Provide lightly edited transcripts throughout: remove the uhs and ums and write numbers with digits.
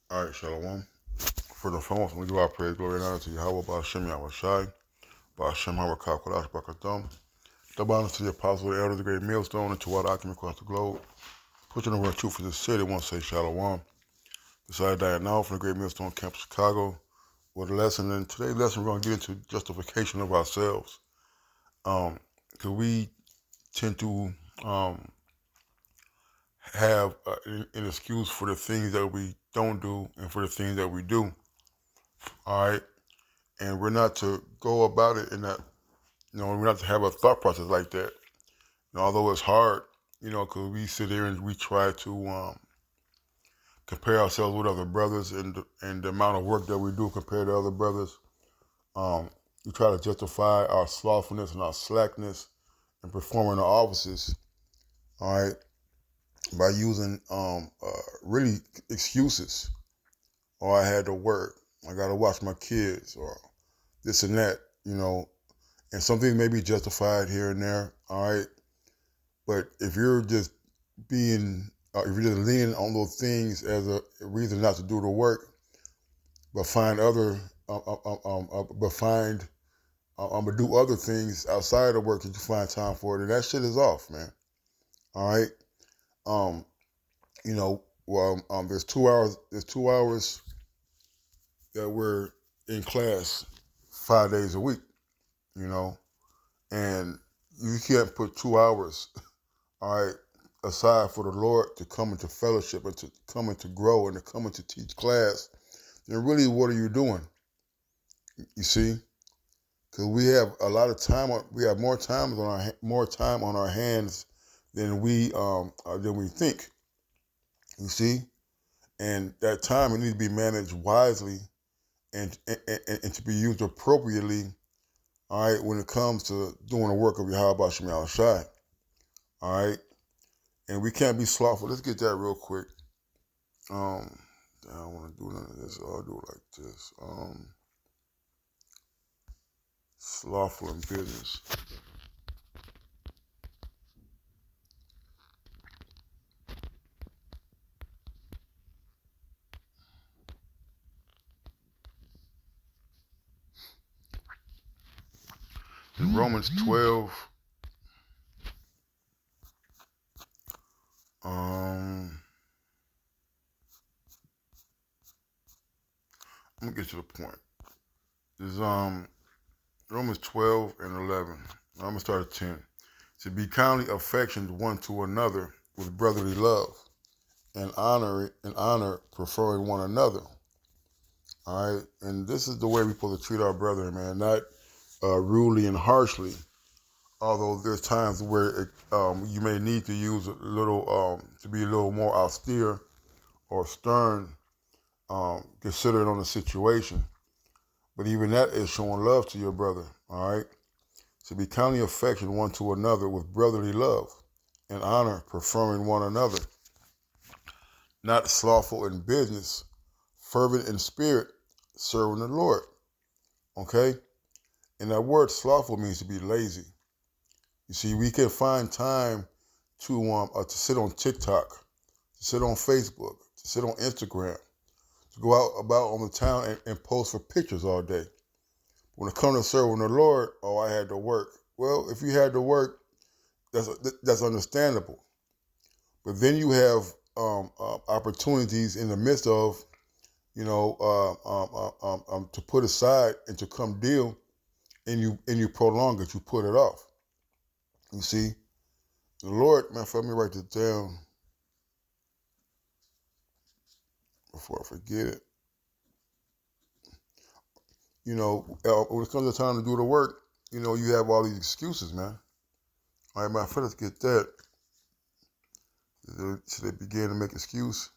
All right, Shalom. For the foremost, we give our praise, glory, and honor to Yahweh, Ba'ashem Yahushai, Ba'ashem Harakah, Kodash, Bakatham. Double honors to the apostles, the elders, the great millstone, and to all the occupants across the globe. Pushing the word of truth for the city, want to say Shalom. Decided that now from the great millstone camp, Chicago, with a lesson. And today's lesson, we're going to get into justification of ourselves. Because we tend to have an excuse for the things that we don't do and for the things that we do. All right. And we're not to go about it in that, we're not to have a thought process like that. Although it's hard, because we sit there and we try to compare ourselves with other brothers and the amount of work that we do compared to other brothers. We try to justify our slothfulness and our slackness in performing our offices, all right, by using really excuses. Or I had to work, I got to watch my kids, or this and that, and some things may be justified here and there, all right? But if you're just if you're just leaning on those things as a reason not to do the work, but find other, but do other things outside of work that you find time for, then that shit is off, man. All right. Um, there's 2 hours. There's 2 hours that we're in class 5 days a week. And you can't put 2 hours, all right, aside for the Lord to come into fellowship and to come and to grow and to come and to teach class. Then really, what are you doing? You see, because we have a lot of time. We have more time on our hands than we think. You see, and that time it needs to be managed wisely and to be used appropriately. All right, when it comes to doing the work of Yahweh Shem Yahushai. All right, and we can't be slothful. Let's get that real quick. I don't want to do none of this. I'll do it like this. Slothful in business. In Romans 12, I'm gonna get to the point. This is Romans 12 and 11. I'm gonna start at 10. To be kindly affectioned one to another with brotherly love and honor preferring one another. All right, and this is the way we're supposed to treat our brethren, man. Not rudely and harshly. Although there's times where you may need to use a little to be a little more austere or stern, considering on the situation. But even that is showing love to your brother. All right. To be kindly affectioned one to another with brotherly love and honor, preferring one another. Not slothful in business, fervent in spirit, serving the Lord. Okay? And that word slothful means to be lazy. You see, we can find time to sit on TikTok, to sit on Facebook, to sit on Instagram, to go out about on the town and post for pictures all day. When it comes to serving the Lord, I had to work. Well, if you had to work, that's understandable. But then you have opportunities in the midst of, to put aside and to come deal, and you prolong it, you put it off. You see, the Lord, man, let me write this down before I forget it. When it comes to time to do the work, you have all these excuses, man. All right, man, let's get that. Should they begin to make excuse?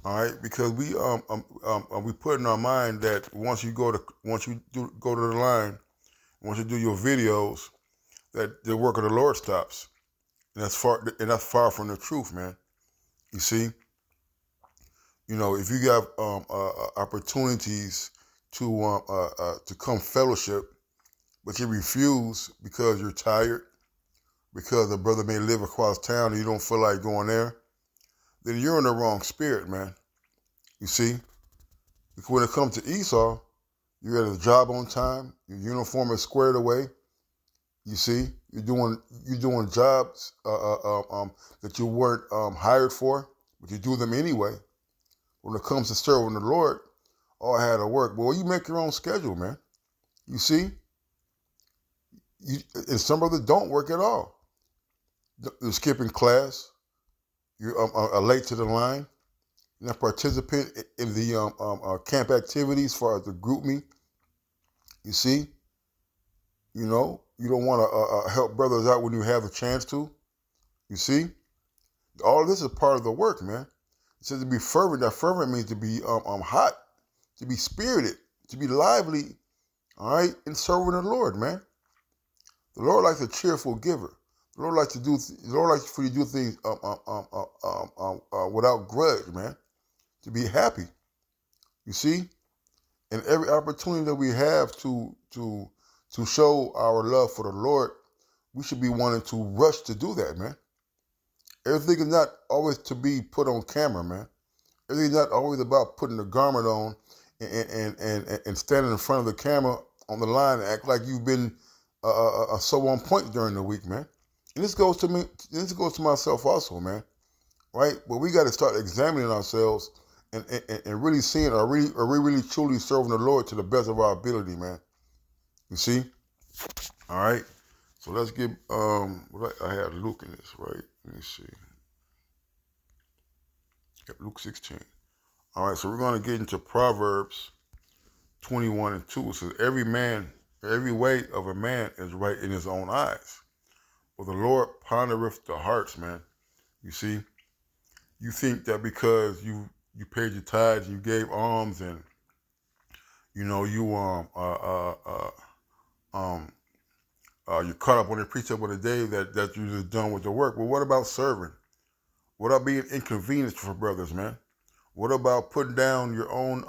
All right, because we put in our mind that once you go to the line, once you do your videos, that the work of the Lord stops, and that's far from the truth, man. You see, if you have opportunities to come fellowship, but you refuse because you're tired, because a brother may live across town and you don't feel like going there, then you're in the wrong spirit, man. You see? Because when it comes to Esau, you're at a job on time, your uniform is squared away. You see? You're doing jobs that you weren't hired for, but you do them anyway. When it comes to serving the Lord, oh, I had to work. Well, you make your own schedule, man. You see? And some others don't work at all. You're skipping class. You're late to the line. You're not participant in the camp activities for the group me. You see? You know? You don't want to help brothers out when you have a chance to. You see? All of this is part of the work, man. It says to be fervent. That fervent means to be hot, to be spirited, to be lively, all right, in serving the Lord, man. The Lord likes a cheerful giver. The Lord likes for you to do things without grudge, man. To be happy. You see? And every opportunity that we have to show our love for the Lord, we should be wanting to rush to do that, man. Everything is not always to be put on camera, man. Everything's not always about putting the garment on and standing in front of the camera on the line and act like you've been so on point during the week, man. And this goes to me. This goes to myself also, man. Right? But we got to start examining ourselves and really seeing are we really truly serving the Lord to the best of our ability, man. You see? All right. So let's get I had Luke in this, right? Let me see. Yep, Luke 16. All right, so we're going to get into Proverbs 21 and 2. It says, every way of a man is right in his own eyes. But the Lord pondereth the hearts, man. You see? You think that because you paid your tithes, you gave alms, and you know you're caught up on the precept of the day that you just done with the work. Well, what about serving? What about being inconvenienced for brothers, man? What about putting down your own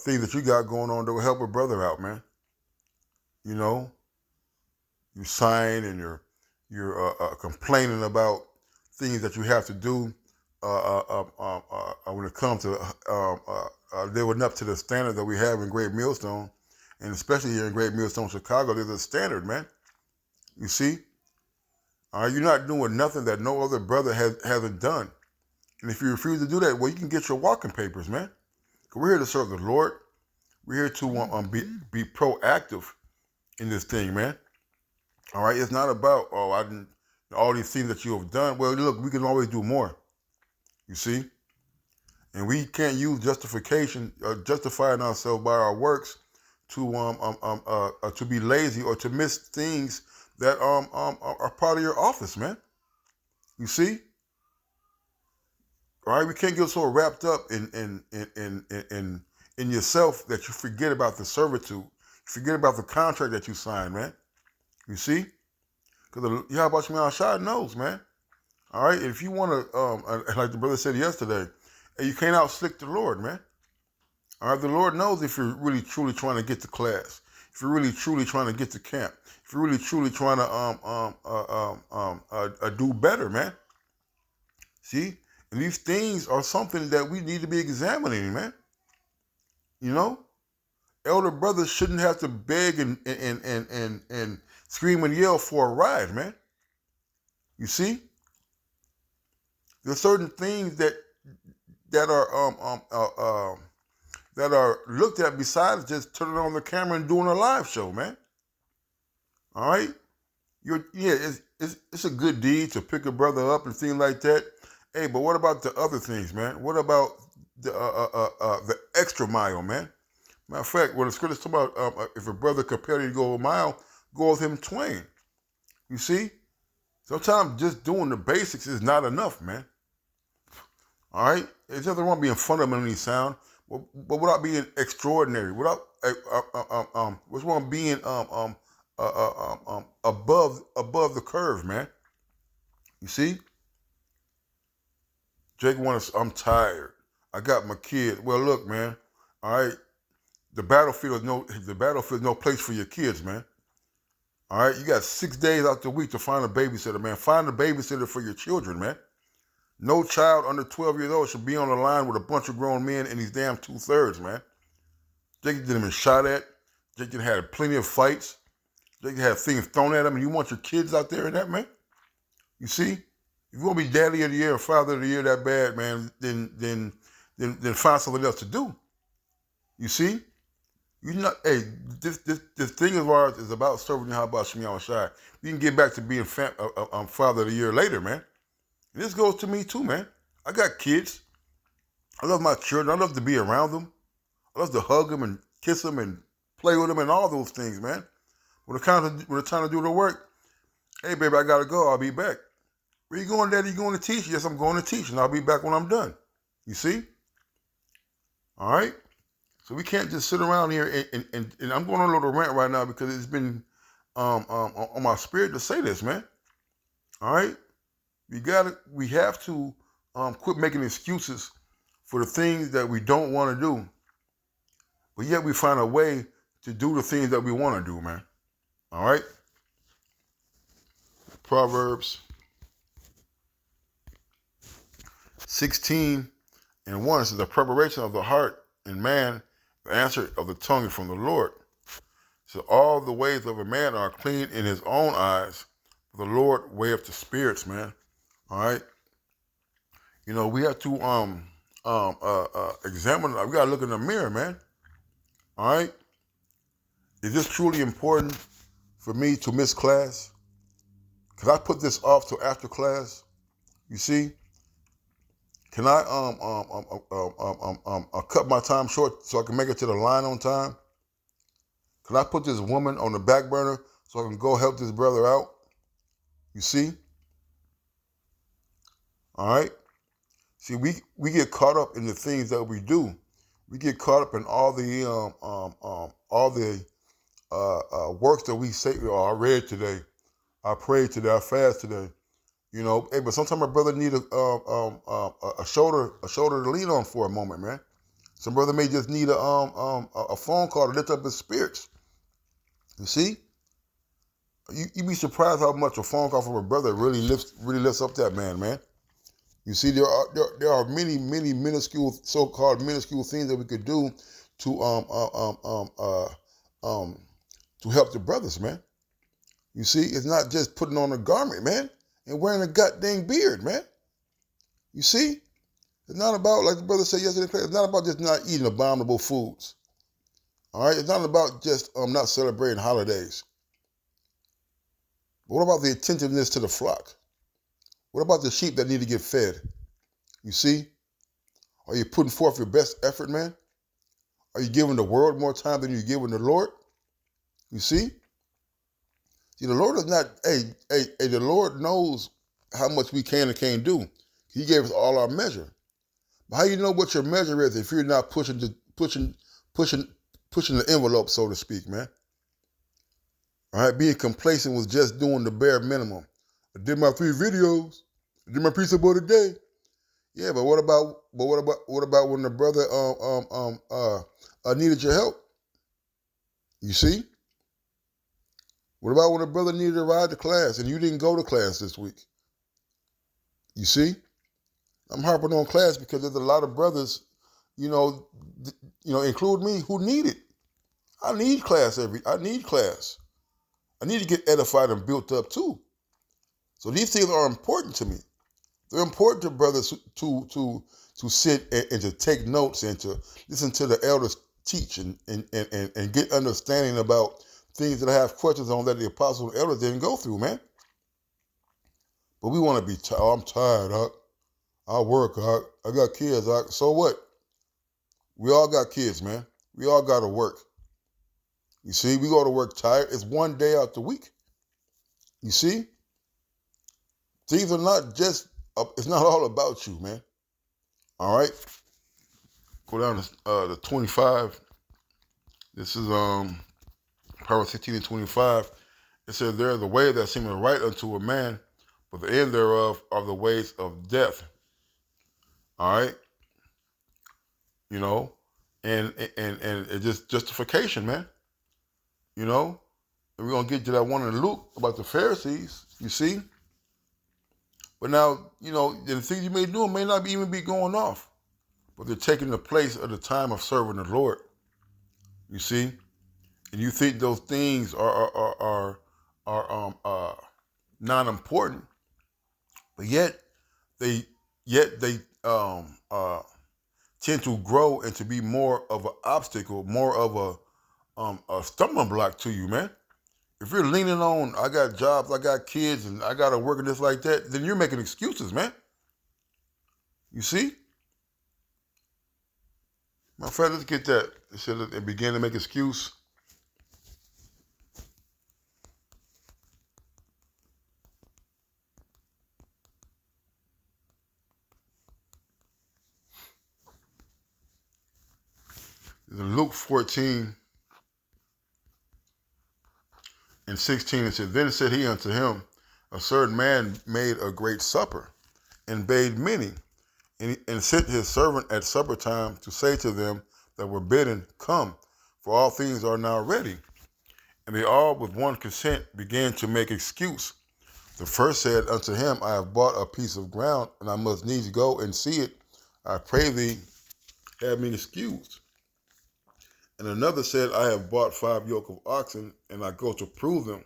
things that you got going on that will help a brother out, man? You know, you sign and you're complaining about things that you have to do when it comes to living up to the standard that we have in Great Millstone, and especially here in Great Millstone, Chicago. There's a standard, man. You see? You're not doing nothing that no other brother hasn't done. And if you refuse to do that, well, you can get your walking papers, man. We're here to serve the Lord. We're here to be proactive in this thing, man. All right? It's not about, all these things that you have done. Well, look, we can always do more. You see? And we can't use justifying ourselves by our works to be lazy or to miss things that are part of your office, man. You see? All right, we can't get so wrapped up in yourself that you forget about the servitude. You forget about the contract that you signed, man. You see? Because Yahweh Shemel Shai knows, man. All right, if you want to, like the brother said yesterday, you can't outslick the Lord, man. All right, the Lord knows if you're really truly trying to get to class, if you're really truly trying to get to camp, if you're really truly trying to do better, man. See, and these things are something that we need to be examining, man. You know, elder brothers shouldn't have to beg and scream and yell for a ride, man. You see, there's certain things that are looked at besides just turning on the camera and doing a live show, man. All right, it's a good deed to pick a brother up and things like that. Hey, but what about the other things, man? What about the extra mile, man? Matter of fact, when the scripture talks about if a brother compelled you to go a mile, go with him twain. You see, sometimes just doing the basics is not enough, man. All right, there's nothing wrong being fundamentally sound, but without being extraordinary, without what's wrong being above the curve, man. You see, Jake wants. I'm tired. I got my kid. Well, look, man. All right, the battlefield is no place for your kids, man. All right, you got 6 days out the week to find a babysitter, man. Find a babysitter for your children, man. No child under 12 years old should be on the line with a bunch of grown men in these damn 2/3, man. They can get them shot at. They can have plenty of fights. They can have things thrown at them, and you want your kids out there in that, man? You see? If you want to be daddy of the year or father of the year that bad, man, then find something else to do. You see? You not hey, this thing of ours is about serving Yahweh Shemi Shai. We can get back to being father of the year later, man. And this goes to me too, man. I got kids. I love my children. I love to be around them. I love to hug them and kiss them and play with them and all those things, man. When it's time to do the work, hey, baby, I got to go. I'll be back. Where you going, Daddy? You going to teach? Yes, I'm going to teach, and I'll be back when I'm done. You see? All right? So we can't just sit around here and I'm going on a little rant right now because it's been on my spirit to say this, man. All right? We have to quit making excuses for the things that we don't want to do, but yet we find a way to do the things that we want to do, man. All right? Proverbs 16:1 says, the preparation of the heart in man, the answer of the tongue is from the Lord. So all the ways of a man are clean in his own eyes, but the Lord weigheth the spirits, man. All right? You know, we have to examine, we got to look in the mirror, man. All right? Is this truly important for me to miss class? Could I put this off till after class? You see? Can I cut my time short so I can make it to the line on time? Can I put this woman on the back burner so I can go help this brother out? You see? All right? See, we get caught up in the things that we do. We get caught up in all the works that we say. Oh, I read today. I prayed today. I fasted today. You know, hey, but sometimes my brother need a shoulder to lean on for a moment, man. Some brother may just need a phone call to lift up his spirits. You see, you be surprised how much a phone call from a brother really lifts up that man. You see, there are many minuscule, so-called minuscule things that we could do to help the brothers, man. You see, it's not just putting on a garment, man, and wearing a goddamn beard, man. You see, it's not about, like the brother said yesterday, it's not about just not eating abominable foods. All right, it's not about just not celebrating holidays. But what about the attentiveness to the flock? What about the sheep that need to get fed? You see? Are you putting forth your best effort, man? Are you giving the world more time than you're giving the Lord? You see? See, the Lord is not, the Lord knows how much we can and can't do. He gave us all our measure. But how you know what your measure is if you're not pushing the envelope, so to speak, man? All right, being complacent with just doing the bare minimum. I did my 3 videos. I did my precept of the day. Yeah, but what about when the brother needed your help? You see? What about when a brother needed a ride to class and you didn't go to class this week? You see? I'm harping on class because there's a lot of brothers, include me, who need it. I need class. I need class. I need to get edified and built up too. So these things are important to me. They're important to brothers to sit and to take notes and to listen to the elders teach and get understanding about things that I have questions on that the apostles and elders didn't go through, man. But we want to be tired. I'm tired. I work. I got kids. So what? We all got kids, man. We all got to work. You see, we go to work tired. It's one day out the week. You see? Things are not just, it's not all about you, man. All right? Go down to 25. This is Proverbs 16:25. It says, there is a way that seemeth right unto a man, but the end thereof are the ways of death. All right? You know? And it's just justification, man. You know? And we're going to get to that one in Luke about the Pharisees, you see. But now, the things you may do may not even be going off, but they're taking the place of the time of serving the Lord, you see. And you think those things are not important, but yet they tend to grow and to be more of an obstacle, more of a stumbling block to you, man. If you're leaning on, I got jobs, I got kids, and I got to work and this like that, then you're making excuses, man. You see? My friend, let's get that. It said that they began to make excuse. In Luke 14 and 16, it said, Then said he unto him, A certain man made a great supper, and bade many, and sent his servant at supper time to say to them that were bidden, Come, for all things are now ready. And they all with one consent began to make excuse. The first said unto him, I have bought a piece of ground, and I must needs go and see it. I pray thee, have me excused. And another said, I have bought 5 yoke of oxen, and I go to prove them.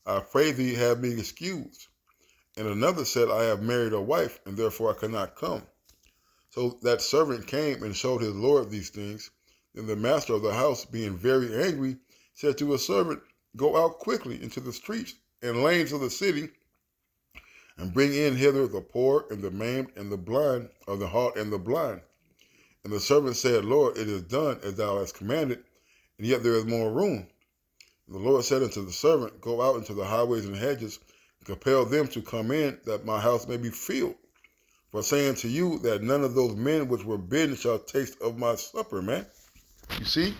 I pray thee, have me excused. And another said, I have married a wife, and therefore I cannot come. So that servant came and showed his lord these things. Then the master of the house, being very angry, said to his servant, Go out quickly into the streets and lanes of the city, and bring in hither the poor and the maimed and the blind, or the halt and the blind. And the servant said, Lord, it is done as thou hast commanded, and yet there is more room. And the Lord said unto the servant, Go out into the highways and hedges, and compel them to come in, that my house may be filled. For I say unto you that none of those men which were bidden shall taste of my supper, man. You see?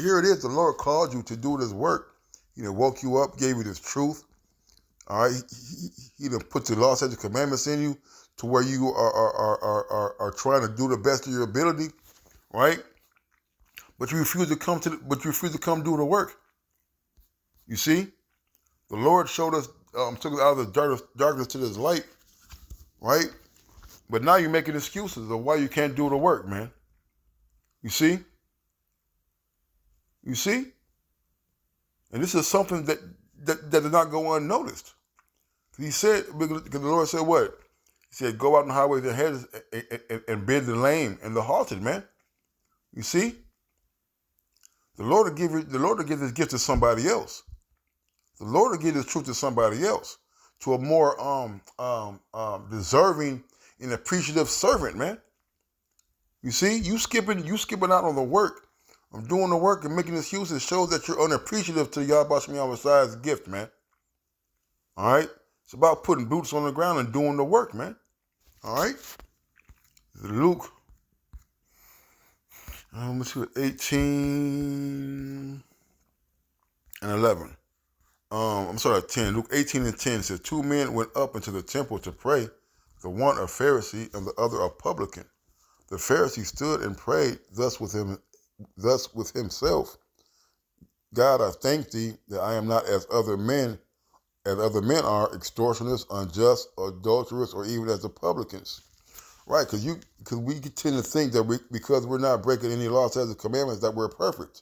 Here it is. The Lord called you to do this work. He woke you up, gave you this truth. All right? He done put the law, statutes, commandments in you to where you are trying to do the best of your ability, right? But you refuse to come do the work. You see? The Lord showed us, took us out of the darkness to this light, right? But now you're making excuses of why you can't do the work, man. You see? You see? And this is something that did not go unnoticed. He said, because the Lord said what? He said, go out on the highways and hedges and bid the lame and the halted, man. You see? The Lord will give this gift to somebody else. The Lord will give this truth to somebody else, to a more deserving and appreciative servant, man. You see, you skipping out on the work. I'm doing the work and making excuses shows that you're unappreciative to Yahweh Shemi Messiah's gift, man. All right? It's about putting boots on the ground and doing the work, man. All right? Luke, let's see, 18 and 11. 10. Luke 18 and 10 says, 2 men went up into the temple to pray, the one a Pharisee and the other a publican. The Pharisee stood and prayed thus with himself, God, I thank thee that I am not as other men are, extortioners, unjust, adulterers, or even as the publicans. Right, because we tend to think that because we're not breaking any laws, statutes, commandments, that we're perfect.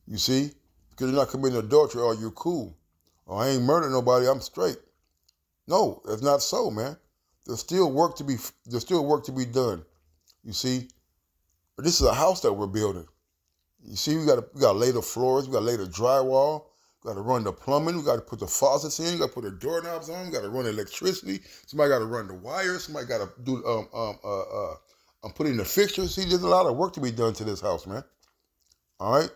You see? Because you're not committing adultery, or you're cool. Or I ain't murdered nobody, I'm straight. No, that's not so, man. There's still work to be done. You see? But this is a house that we're building. You see, we got to lay the floors, we got to lay the drywall, we got to run the plumbing, we got to put the faucets in, we got to put the doorknobs on, we got to run the electricity, somebody got to run the wires, somebody got to do put in the fixtures. See, there's a lot of work to be done to this house, man. All right?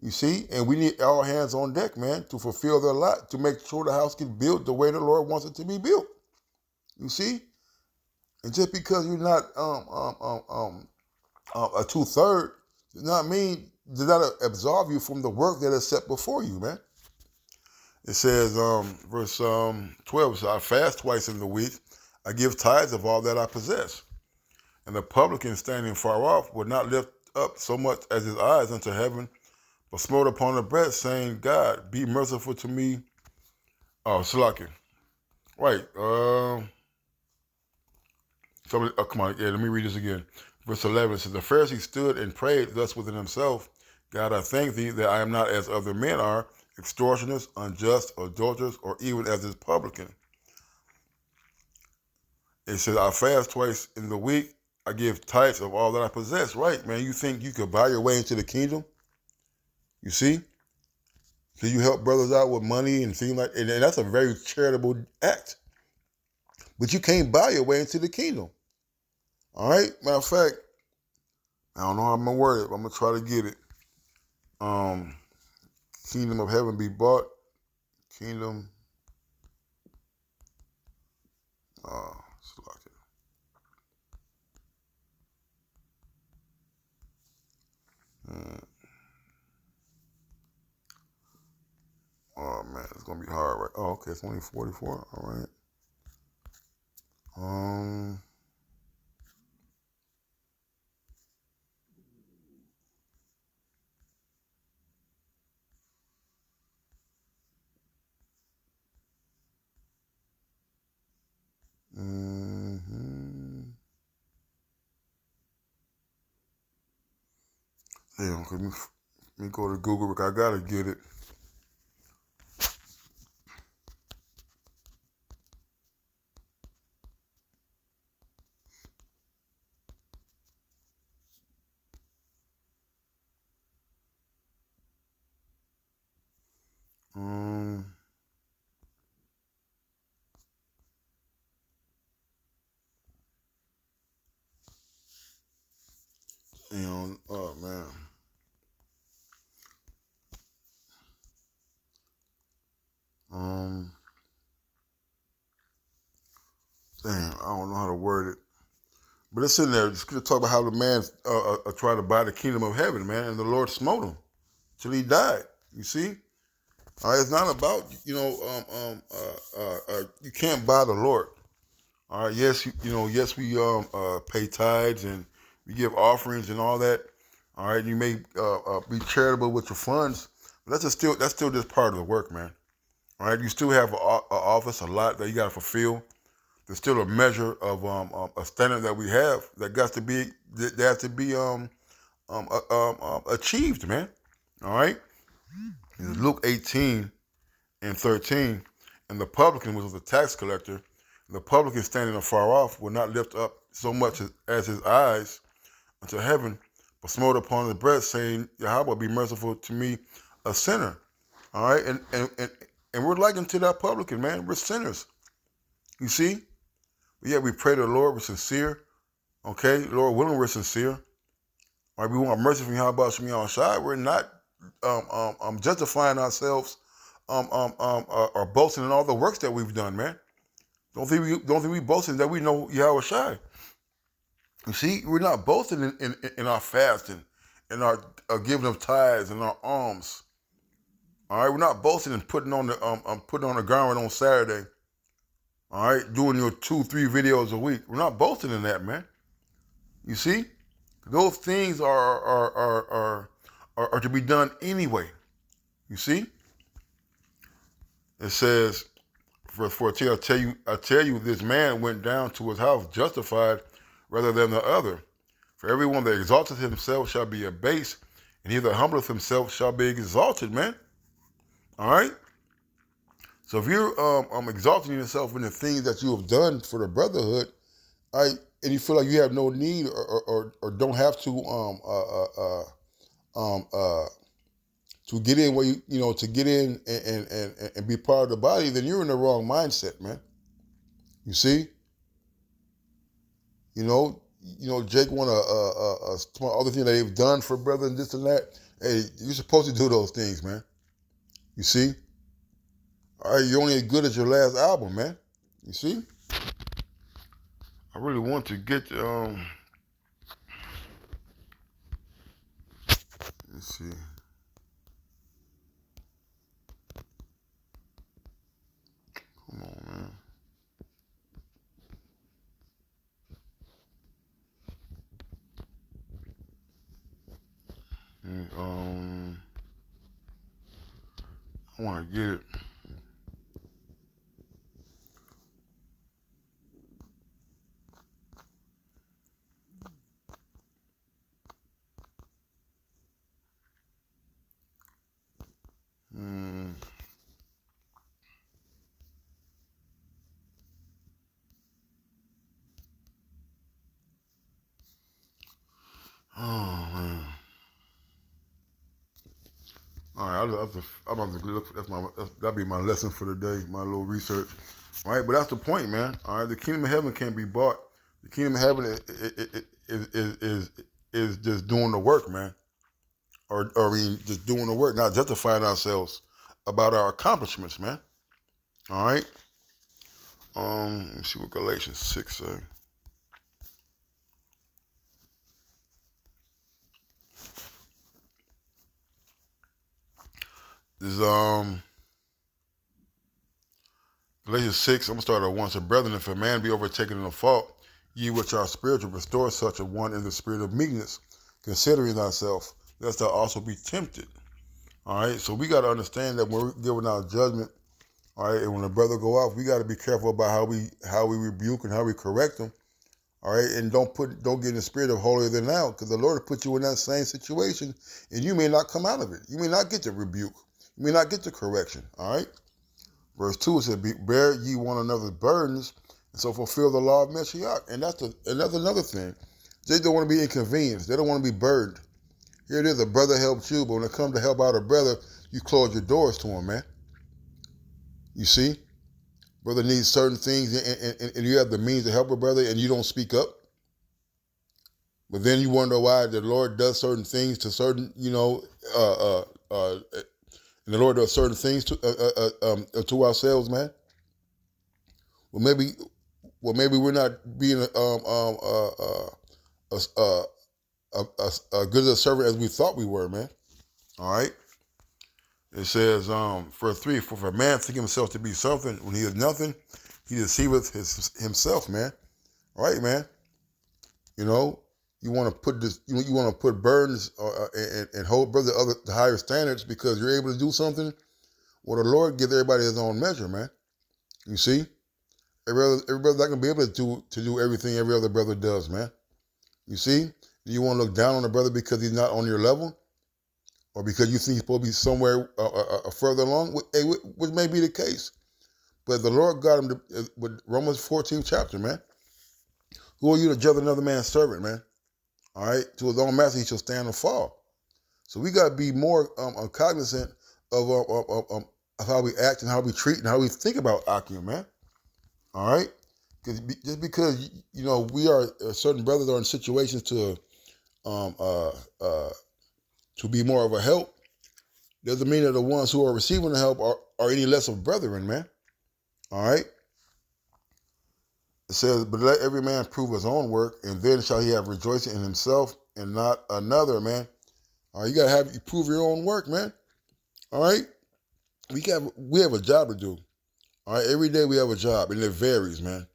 You see? And we need all hands on deck, man, to fulfill their lot, to make sure the house gets built the way the Lord wants it to be built. You see? And just because you're not a 2/3 does not absolve you from the work that is set before you, man. It says, verse 12, so I fast twice in the week. I give tithes of all that I possess. And the publican standing far off would not lift up so much as his eyes unto heaven, but smote upon the breast, saying, God, be merciful to me. Oh, Salaki. Right. Come on. Yeah, let me read this again. Verse 11 says, the Pharisee stood and prayed thus within himself, God, I thank thee that I am not as other men are, extortioners, unjust, adulterers, or even as this publican. It says, I fast twice in the week. I give tithes of all that I possess. Right, man. You think you could buy your way into the kingdom? You see? Can you help brothers out with money and things like, and that's a very charitable act. But you can't buy your way into the kingdom. All right? Matter of fact, I don't know how I'm going to word it, but I'm going to try to get it. Kingdom of heaven be bought. Kingdom. Select it. Oh, man, it's going to be hard, right? Oh, okay, it's only 44. All right. Um, mm-hmm. Damn, let me go to Google. I got to get it. Um, oh, man. Um, Damn, I don't know how to word it. But it's in there. It's going to talk about how the man tried to buy the kingdom of heaven, man, and the Lord smote him till he died. You see? It's not about, you can't buy the Lord. All right, yes, yes, we pay tithes and we give offerings and all that. All right, you may be charitable with your funds, but that's still just part of the work, man. All right, you still have an office, a lot that you got to fulfill. There's still a measure of a standard that we have that has to be achieved, man. All right. In Luke 18 and 13, and the publican, which was a tax collector, the publican standing afar off would not lift up so much as his eyes unto heaven, but smote upon his breast, saying, Yahweh, be merciful to me, a sinner. All right, and we're likened to that publican, man. We're sinners. You see? But yet we pray to the Lord, we're sincere. Okay, Lord willing, we're sincere. All right, we want mercy from Yahweh Shemi Shai. We're not justifying ourselves or boasting in all the works that we've done, man. Don't think we boasting that we know Yahweh Shai. You see, we're not boasting in our fasting, in our giving of tithes and our alms. All right, we're not boasting in putting on the garment on Saturday. All right, doing your 2-3 videos a week. We're not boasting in that, man. You see, those things are to be done anyway. You see, it says, verse 14, I tell you, this man went down to his house justified rather than the other. For everyone that exalteth himself shall be abased, and he that humbleth himself shall be exalted, man. All right? So if you're exalting yourself in the things that you have done for the brotherhood, and you feel like you have no need or don't have to get in where to get in and be part of the body, then you're in the wrong mindset, man. You see? Jake want some other thing that they've done for brother and this and that. Hey, you're supposed to do those things, man. You see? All right, you're only as good as your last album, man. You see? I really want to get let's see. Come on, man. And, I want to get it. Mm. Oh man. All right, I'm about to look. That'll be my lesson for the day. My little research. All right, but that's the point, man. All right, the kingdom of heaven can't be bought. The kingdom of heaven is just doing the work, man. Or just doing the work, not justifying ourselves about our accomplishments, man. All right. Let me see what Galatians 6 say. This is Galatians 6. I'm gonna start at 1. So, brethren, if a man be overtaken in a fault, ye which are spiritual, restore such a one in the spirit of meekness, considering thyself, lest thou also be tempted. All right. So we got to understand that when we're giving out judgment, all right, and when a brother go off, we got to be careful about how we rebuke and how we correct them. All right, and don't get in the spirit of holier than thou, because the Lord will put you in that same situation, and you may not come out of it. You may not get the rebuke. You may not get the correction. All right. Verse 2 it said, "Bear ye one another's burdens, and so fulfill the law of Mashiach." And that's another thing. They don't want to be inconvenienced. They don't want to be burdened. Here it is, a brother helped you, but when it comes to help out a brother, you close your doors to him, man. You see? Brother needs certain things, and you have the means to help a brother, and you don't speak up. But then you wonder why the Lord does certain things to certain, and the Lord does certain things to ourselves, man. Well, maybe we're not being good as a servant as we thought we were, man. All right. It says, verse 3, for if a man think himself to be something when he is nothing, he deceiveth himself, man. All right, man. You know, you want to put this, you want to put burdens and hold brother to higher standards because you're able to do something. Well, the Lord gives everybody his own measure, man. You see, every brother not gonna be able to do everything every other brother does, man. You see, do you want to look down on the brother because he's not on your level, or because you think he's supposed to be somewhere further along, which may be the case. But the Lord got him with Romans 14th chapter, man. Who are you to judge another man's servant, man? All right, to his own master he shall stand or fall. So we got to be more cognizant of how we act and how we treat and how we think about Akim, man. All right, because just because we are certain brothers are in situations to be more of a help, doesn't mean that the ones who are receiving the help are any less of brethren, man. All right. It says, but let every man prove his own work, and then shall he have rejoicing in himself and not another, man. All right, you prove your own work, man. All right. We have a job to do. All right. Every day we have a job, and it varies, man.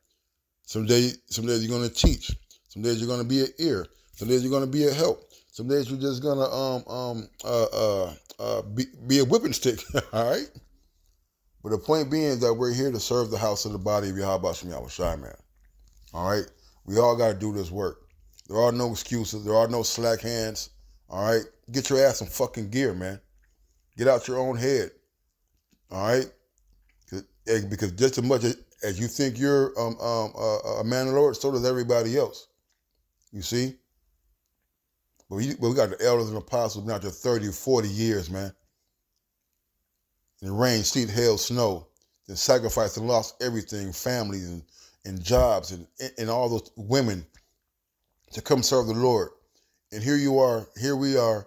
Some days you're gonna teach. Some days you're gonna be an ear. Some days you're gonna be a help. Some days you're just gonna be a whipping stick. All right. But the point being is that we're here to serve the house of the body of Yahweh Shem Yahushai, man. All right? We all got to do this work. There are no excuses. There are no slack hands. All right? Get your ass some fucking gear, man. Get out your own head. All right? Because just as much as you think you're a man of the Lord, so does everybody else. You see? But we got the elders and apostles been out there 30, 40 years, man. In rain, sleet, hail, snow. Then sacrificed and lost everything, families and jobs and all those women to come serve the Lord. And here we are,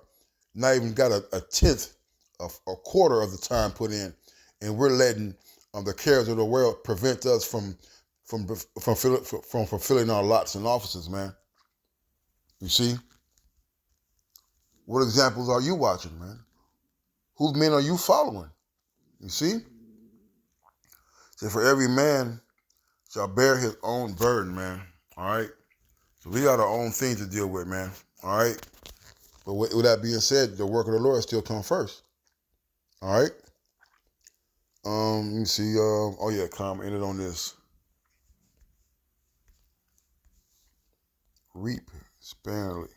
not even got a tenth, a quarter of the time put in, and we're letting the cares of the world prevent us from fulfilling our lots and offices, man. You see? What examples are you watching, man? Whose men are you following? You see? So for every man shall bear his own burden, man. All right? So we got our own things to deal with, man. All right? But with that being said, the work of the Lord still comes first. All right? Let me see. Oh yeah, commented on this. Reap sparingly.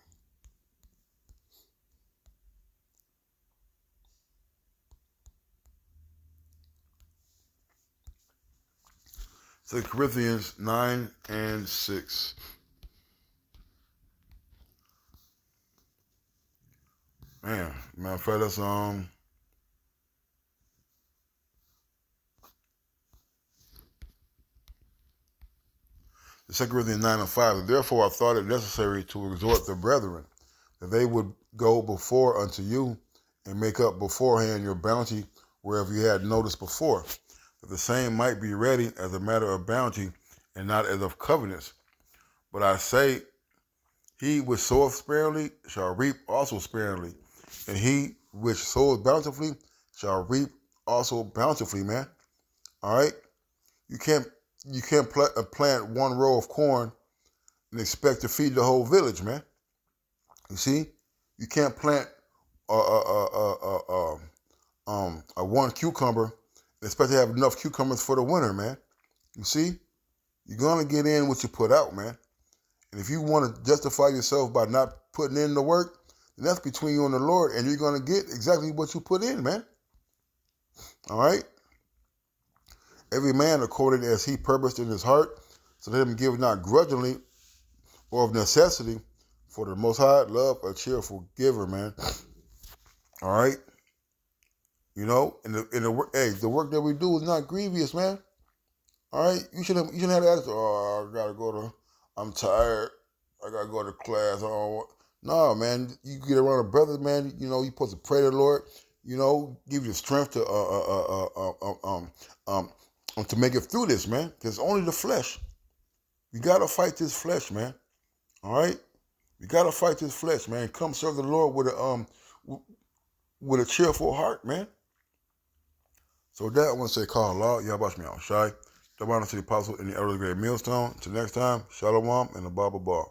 So Corinthians 9 and 6. Man, matter of fact, that's 2 Corinthians 9 and 5. Therefore I thought it necessary to exhort the brethren, that they would go before unto you, and make up beforehand your bounty wherever you had noticed before, that the same might be ready as a matter of bounty, and not as of covenants. But I say, he which soweth sparingly shall reap also sparingly, and he which soweth bountifully shall reap also bountifully, man. All right? You can't plant one row of corn and expect to feed the whole village, man. You see? You can't plant a one cucumber and expect to have enough cucumbers for the winter, man. You see? You're going to get in what you put out, man. And if you want to justify yourself by not putting in the work, then that's between you and the Lord, and you're going to get exactly what you put in, man. All right? Every man according as he purposed in his heart, so let him give not grudgingly or of necessity, for the Most High love a cheerful giver, man. All right? You know, the work that we do is not grievous, man. All right? You shouldn't have that attitude, I'm tired. I got to go to class. I don't want. No, man. You get around a brother, man. You know, you're supposed to pray to the Lord. You know, give you the strength to make it through this, man. Because only the flesh. You got to fight this flesh, man. All right? You got to fight this flesh, man. Come serve the Lord with a cheerful heart, man. So with that, I want to say, call Allah, Yabash me out, Shai. The honor to the apostle in the early great millstone. Until next time, Shalom and the Baba Bar.